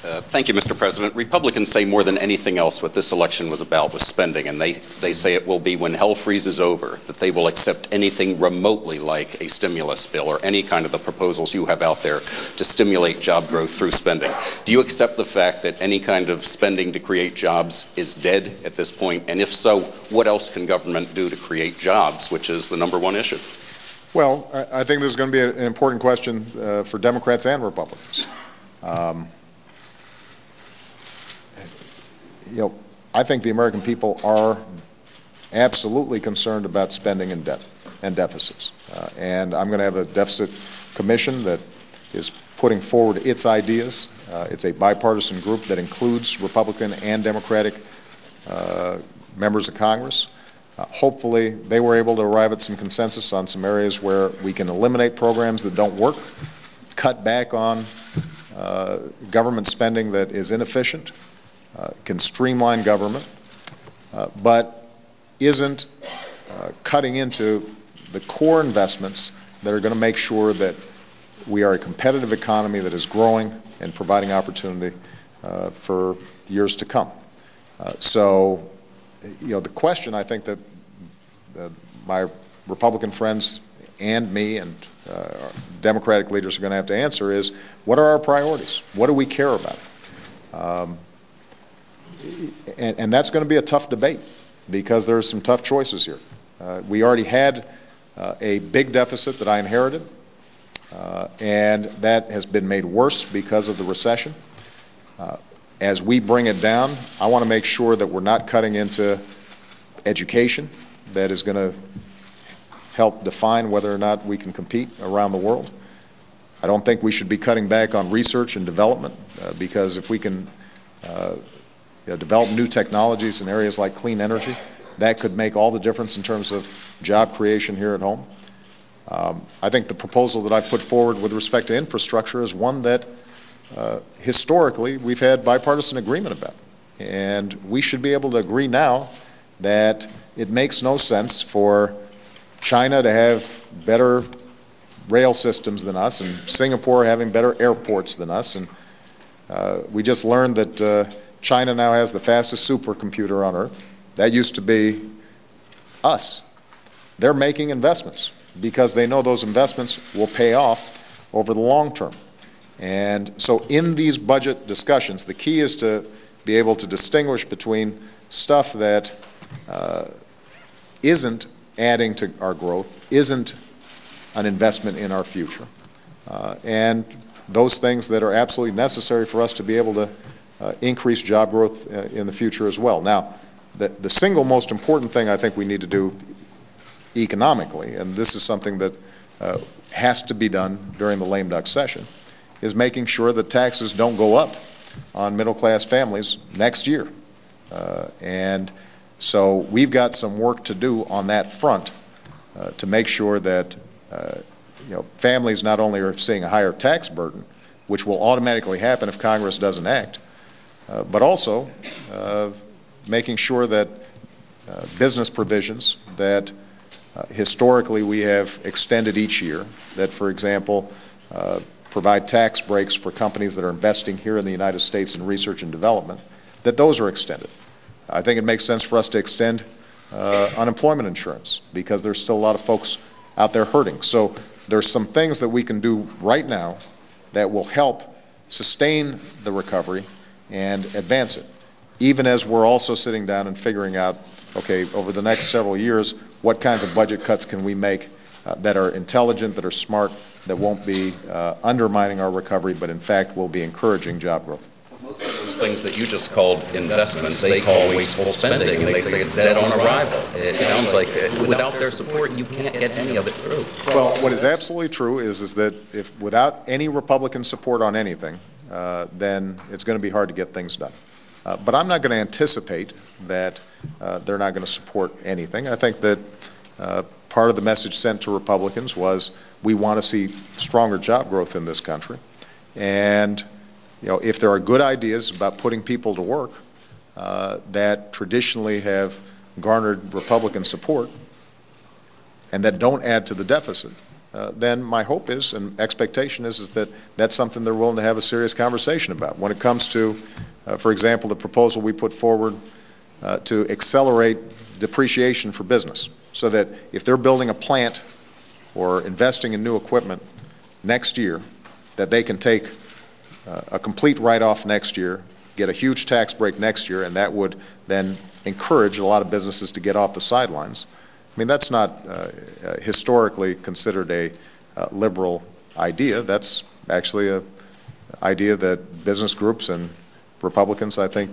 Thank you, Mr. President. Republicans say more than anything else what this election was about was spending, and they say it will be when hell freezes over that they will accept anything remotely like a stimulus bill or any kind of the proposals you have out there to stimulate job growth through spending. Do you accept the fact that any kind of spending to create jobs is dead at this point? And if so, what else can government do to create jobs, which is the #1 issue? Well, I think this is going to be an important question for Democrats and Republicans. I think the American people are absolutely concerned about spending and debt and deficits. And I'm going to have a deficit commission that is putting forward its ideas. It's a bipartisan group that includes Republican and Democratic members of Congress. Hopefully, they were able to arrive at some consensus on some areas where we can eliminate programs that don't work, cut back on government spending that is inefficient, can streamline government, but isn't cutting into the core investments that are going to make sure that we are a competitive economy that is growing and providing opportunity for years to come. So, the question I think that my Republican friends and me and Democratic leaders are going to have to answer is, what are our priorities? What do we care about? And that's going to be a tough debate because there are some tough choices here. We already had a big deficit that I inherited, and that has been made worse because of the recession. As we bring it down, I want to make sure that we're not cutting into education that is going to help define whether or not we can compete around the world. I don't think we should be cutting back on research and development because if we can develop new technologies in areas like clean energy, that could make all the difference in terms of job creation here at home. I think the proposal that I've put forward with respect to infrastructure is one that historically we've had bipartisan agreement about. And we should be able to agree now that it makes no sense for China to have better rail systems than us and Singapore having better airports than us. And we just learned that China now has the fastest supercomputer on Earth. That used to be us. They're making investments because they know those investments will pay off over the long term. And so in these budget discussions, the key is to be able to distinguish between stuff that isn't adding to our growth, isn't an investment in our future, and those things that are absolutely necessary for us to be able to increase job growth in the future as well. Now, the single most important thing I think we need to do economically, and this is something that has to be done during the lame duck session, is making sure that taxes don't go up on middle-class families next year. And so we've got some work to do on that front to make sure that families not only are seeing a higher tax burden, which will automatically happen if Congress doesn't act, but also making sure that business provisions that historically we have extended each year, that, for example, provide tax breaks for companies that are investing here in the United States in research and development, that those are extended. I think it makes sense for us to extend unemployment insurance because there's still a lot of folks out there hurting. So there's some things that we can do right now that will help sustain the recovery and advance it, even as we're also sitting down and figuring out, okay, over the next several years, what kinds of budget cuts can we make that are intelligent, that are smart, that won't be undermining our recovery, but in fact will be encouraging job growth. Most of those things that you just called investments, they call wasteful spending, and they say it's dead on arrival. It sounds like without their support, you can't get any of it through. Well, what is absolutely true is that if without any Republican support on anything, then it's going to be hard to get things done. But I'm not going to anticipate that they're not going to support anything. I think that part of the message sent to Republicans was we want to see stronger job growth in this country. And if there are good ideas about putting people to work that traditionally have garnered Republican support and that don't add to the deficit, then my hope is and expectation is that that's something they're willing to have a serious conversation about. When it comes to, for example, the proposal we put forward to accelerate depreciation for business, so that if they're building a plant or investing in new equipment next year, that they can take a complete write-off next year, get a huge tax break next year, and that would then encourage a lot of businesses to get off the sidelines. I mean, that's not historically considered a liberal idea. That's actually an idea that business groups and Republicans, I think,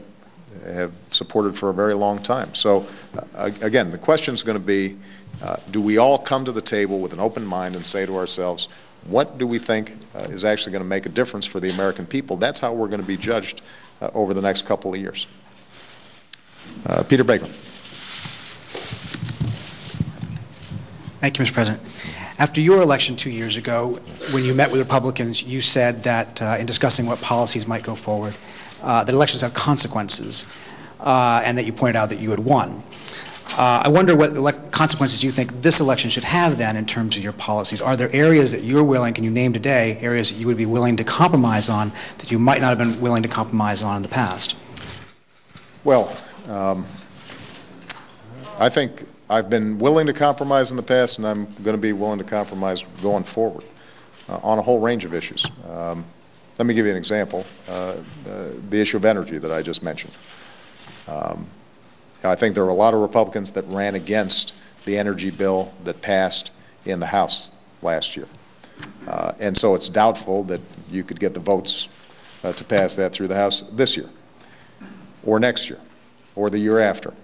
have supported for a very long time. So, again, the question is going to be, do we all come to the table with an open mind and say to ourselves, what do we think is actually going to make a difference for the American people? That's how we're going to be judged over the next couple of years. Peter Baker. Thank you, Mr. President. After your election 2 years ago, when you met with Republicans, you said that in discussing what policies might go forward, that elections have consequences, and that you pointed out that you had won. I wonder what consequences you think this election should have then in terms of your policies. Are there areas that you're willing, can you name today, areas that you would be willing to compromise on that you might not have been willing to compromise on in the past? Well, I think I've been willing to compromise in the past, and I'm going to be willing to compromise going forward on a whole range of issues. Let me give you an example, the issue of energy that I just mentioned. I think there were a lot of Republicans that ran against the energy bill that passed in the House last year. And so it's doubtful that you could get the votes to pass that through the House this year, or next year, or the year after.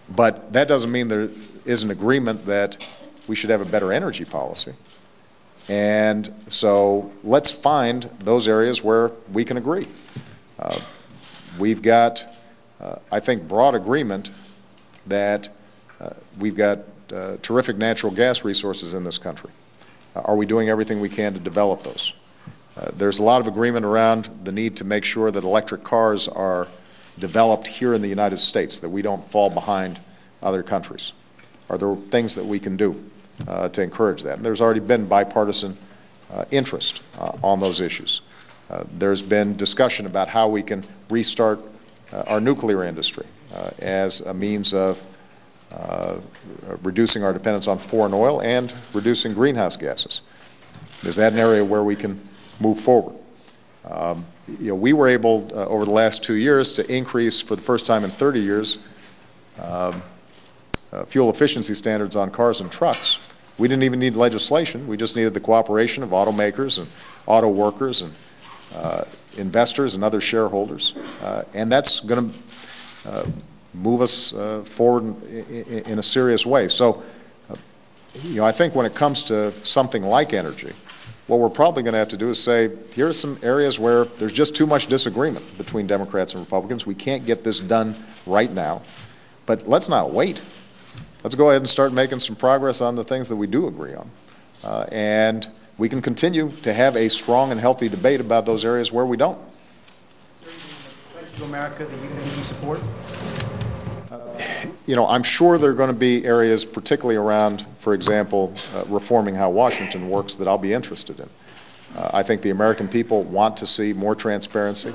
But that doesn't mean there is an agreement that we should have a better energy policy. And so let's find those areas where we can agree. We've got, I think, broad agreement that we've got terrific natural gas resources in this country. Are we doing everything we can to develop those? There's a lot of agreement around the need to make sure that electric cars are developed here in the United States, that we don't fall behind other countries. Are there things that we can do to encourage that? And there's already been bipartisan interest on those issues. There's been discussion about how we can restart our nuclear industry as a means of reducing our dependence on foreign oil and reducing greenhouse gases. Is that an area where we can move forward? We were able, over the last 2 years, to increase, for the first time in 30 years, fuel efficiency standards on cars and trucks. We didn't even need legislation. We just needed the cooperation of automakers and auto workers and investors and other shareholders. And that's going to move us forward in a serious way. So, I think when it comes to something like energy, what we're probably going to have to do is say, here are some areas where there's just too much disagreement between Democrats and Republicans. We can't get this done right now. But let's not wait. Let's go ahead and start making some progress on the things that we do agree on. And we can continue to have a strong and healthy debate about those areas where we don't. To America that you support? I'm sure there are going to be areas, particularly around, for example, reforming how Washington works, that I'll be interested in. I think the American people want to see more transparency,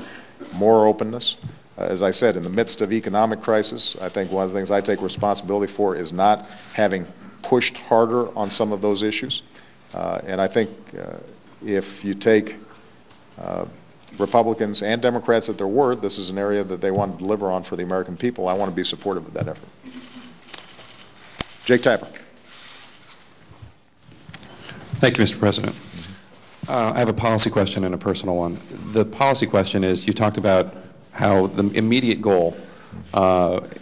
more openness. As I said, in the midst of economic crisis, I think one of the things I take responsibility for is not having pushed harder on some of those issues. And I think if you take Republicans and Democrats at their word, this is an area that they want to deliver on for the American people. I want to be supportive of that effort. Jake Tapper. Thank you, Mr. President. I have a policy question and a personal one. The policy question is, you talked about how the immediate goal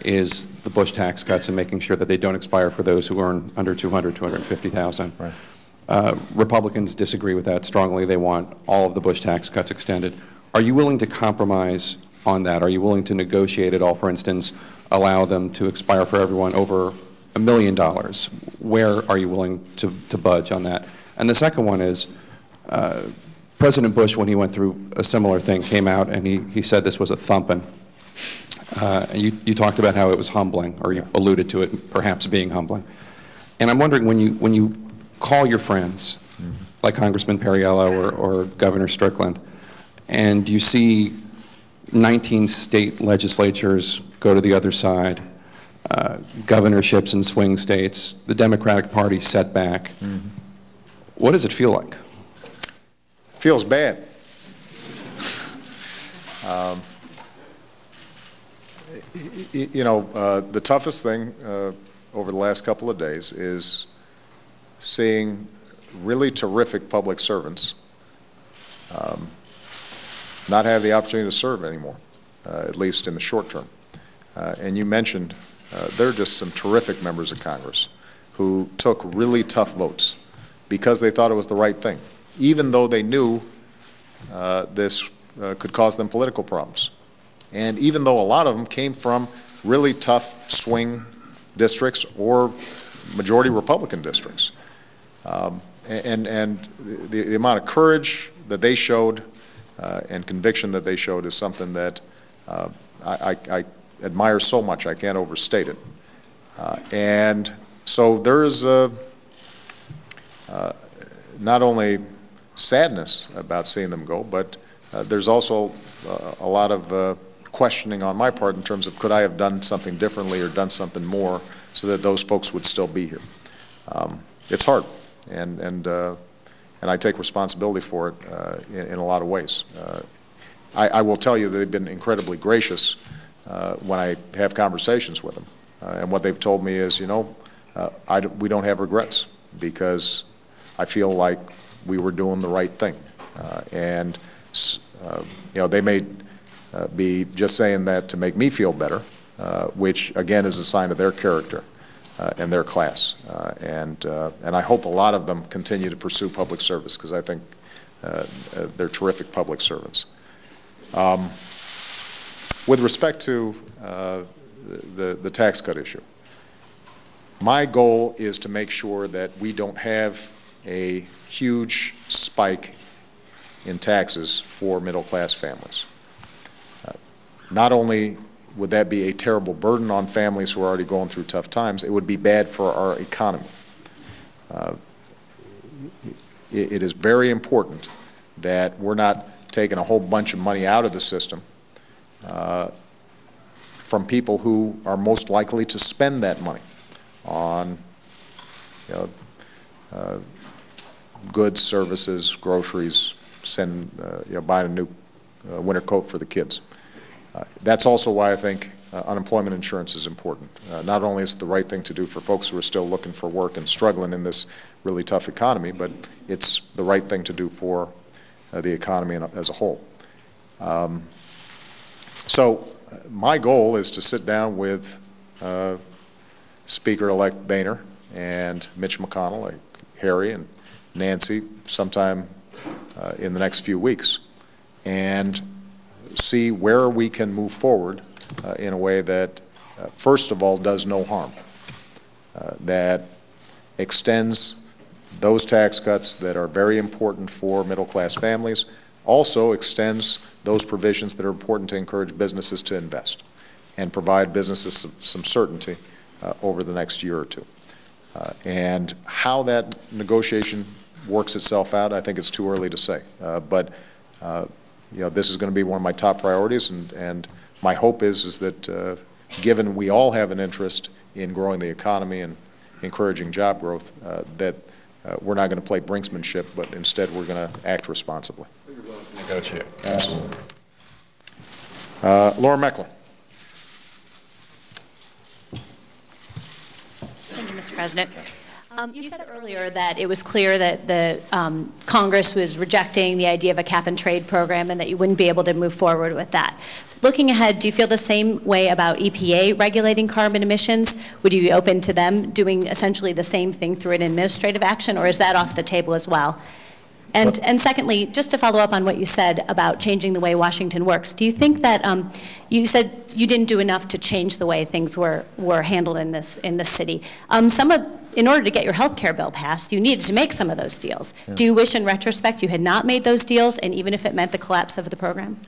is the Bush tax cuts and making sure that they don't expire for those who earn under $200,000, $250,000. Right. Republicans disagree with that strongly. They want all of the Bush tax cuts extended. Are you willing to compromise on that? Are you willing to negotiate at all, for instance, allow them to expire for everyone over $1 million? Where are you willing to budge on that? And the second one is, President Bush, when he went through a similar thing, came out and he said this was a thumping. And you talked about how it was humbling, or you alluded to it perhaps being humbling. And I'm wondering, when you call your friends, like Congressman Perriello or Governor Strickland, and you see 19 state legislatures go to the other side, governorships in swing states, the Democratic Party set back. What does it feel like? Feels bad. You know, the toughest thing over the last couple of days is seeing really terrific public servants not have the opportunity to serve anymore, at least in the short term. And you mentioned there are just some terrific members of Congress who took really tough votes because they thought it was the right thing, even though they knew this could cause them political problems. And even though a lot of them came from really tough swing districts or majority Republican districts. And the amount of courage that they showed and conviction that they showed is something that I admire so much, I can't overstate it. And so there's not only sadness about seeing them go, but there's also a lot of questioning on my part in terms of could I have done something differently or done something more so that those folks would still be here. It's hard, and I take responsibility for it in a lot of ways. I will tell you that they've been incredibly gracious when I have conversations with them, and what they've told me is, you know, we don't have regrets because I feel like we were doing the right thing, and you know, they may be just saying that to make me feel better, which again is a sign of their character and their class. And I hope a lot of them continue to pursue public service because I think they're terrific public servants. With respect to the tax cut issue, my goal is to make sure that we don't have a huge spike in taxes for middle-class families. Not only would that be a terrible burden on families who are already going through tough times, it would be bad for our economy. It is very important that we're not taking a whole bunch of money out of the system from people who are most likely to spend that money on, you know, goods, services, groceries, you know, buying a new winter coat for the kids. That's also why I think unemployment insurance is important. Not only is it the right thing to do for folks who are still looking for work and struggling in this really tough economy, but it's the right thing to do for the economy as a whole. So my goal is to sit down with Speaker-elect Boehner and Mitch McConnell, like Harry and Nancy, sometime in the next few weeks, and see where we can move forward in a way that, first of all, does no harm, that extends those tax cuts that are very important for middle-class families, also extends those provisions that are important to encourage businesses to invest and provide businesses some certainty over the next year or two. And how that negotiation works itself out, I think it's too early to say. But you know, this is going to be one of my top priorities, and my hope is that given we all have an interest in growing the economy and encouraging job growth, that we're not going to play brinksmanship, but instead we're going to act responsibly. You're willing to negotiate. Absolutely. Laura Meckler. Thank you, Mr. President. You said earlier that it was clear that the Congress was rejecting the idea of a cap-and-trade program and that you wouldn't be able to move forward with that. Looking ahead, do you feel the same way about EPA regulating carbon emissions? Would you be open to them doing essentially the same thing through an administrative action, or is that off the table as well? And secondly, just to follow up on what you said about changing the way Washington works, do you think that you said you didn't do enough to change the way things were handled in this city? In order to get your health care bill passed, you needed to make some of those deals. Yeah. Do you wish in retrospect you had not made those deals, and even if it meant the collapse of the program?